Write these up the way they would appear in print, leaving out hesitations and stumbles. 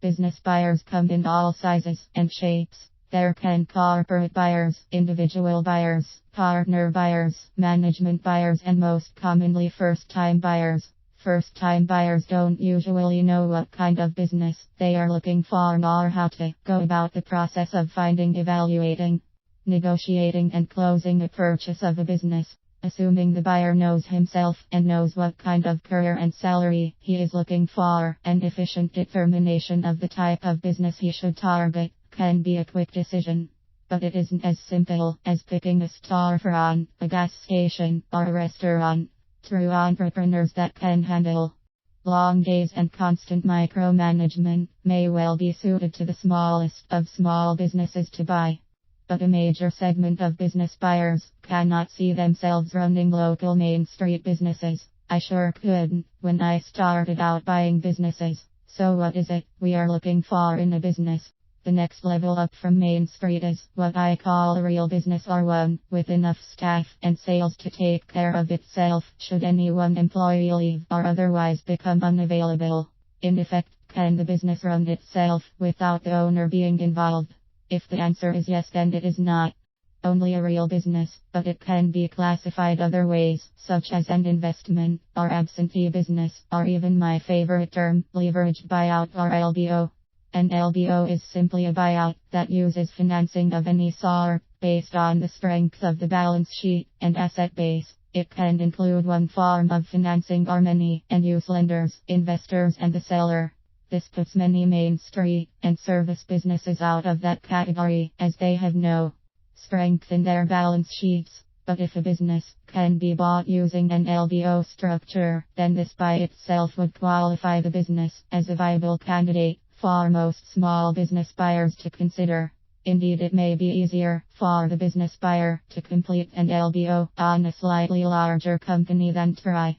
Business buyers come in all sizes and shapes. There can corporate buyers, individual buyers, partner buyers, management buyers, and most commonly first-time buyers. First-time buyers don't usually know what kind of business they are looking for nor how to go about the process of finding, evaluating, negotiating, and closing a purchase of a business. Assuming the buyer knows himself and knows what kind of career and salary he is looking for, an efficient determination of the type of business he should target can be a quick decision. But it isn't as simple as picking a storefront, a gas station, or a restaurant. True entrepreneurs that can handle long days and constant micromanagement may well be suited to the smallest of small businesses to buy. But a major segment of business buyers cannot see themselves running local Main Street businesses. I sure couldn't when I started out buying businesses. So what is it we are looking for in a business? The next level up from Main Street is what I call a real business, or one with enough staff and sales to take care of itself should any one employee leave or otherwise become unavailable. In effect, can the business run itself without the owner being involved? If the answer is yes, then it is not only a real business, but it can be classified other ways, such as an investment, or absentee business, or even my favorite term, leveraged buyout, or LBO. An LBO is simply a buyout that uses financing of any sort, based on the strength of the balance sheet and asset base. It can include one form of financing or many, and use lenders, investors, and the seller. This puts many Main Street and service businesses out of that category, as they have no strength in their balance sheets. But if a business can be bought using an LBO structure, then this by itself would qualify the business as a viable candidate for most small business buyers to consider. Indeed, it may be easier for the business buyer to complete an LBO on a slightly larger company than try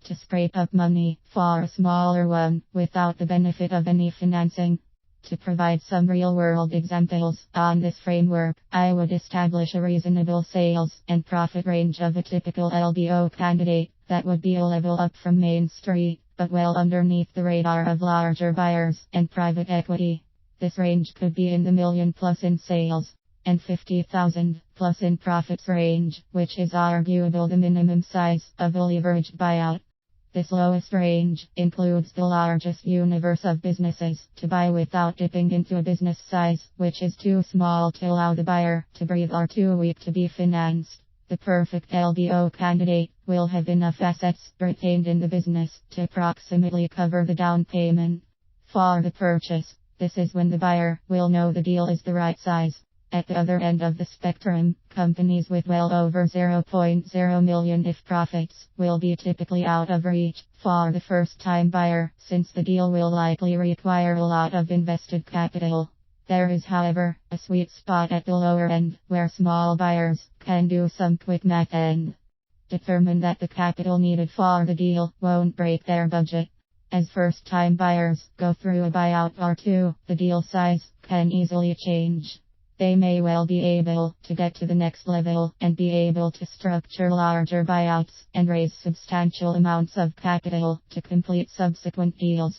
to scrape up money for a smaller one without the benefit of any financing. To provide some real-world examples on this framework, I would establish a reasonable sales and profit range of a typical LBO candidate that would be a level up from Main Street, but well underneath the radar of larger buyers and private equity. This range could be in the million plus in sales and 50,000 plus in profits range, which is arguable the minimum size of a leveraged buyout. This lowest range includes the largest universe of businesses to buy without dipping into a business size which is too small to allow the buyer to breathe or too weak to be financed. The perfect LBO candidate will have enough assets retained in the business to approximately cover the down payment for the purchase. This is when the buyer will know the deal is the right size. At the other end of the spectrum, companies with well over 0.0 million if profits will be typically out of reach for the first-time buyer, since the deal will likely require a lot of invested capital. There is, however, a sweet spot at the lower end, where small buyers can do some quick math and determine that the capital needed for the deal won't break their budget. As first-time buyers go through a buyout or two, the deal size can easily change. They may well be able to get to the next level and be able to structure larger buyouts and raise substantial amounts of capital to complete subsequent deals.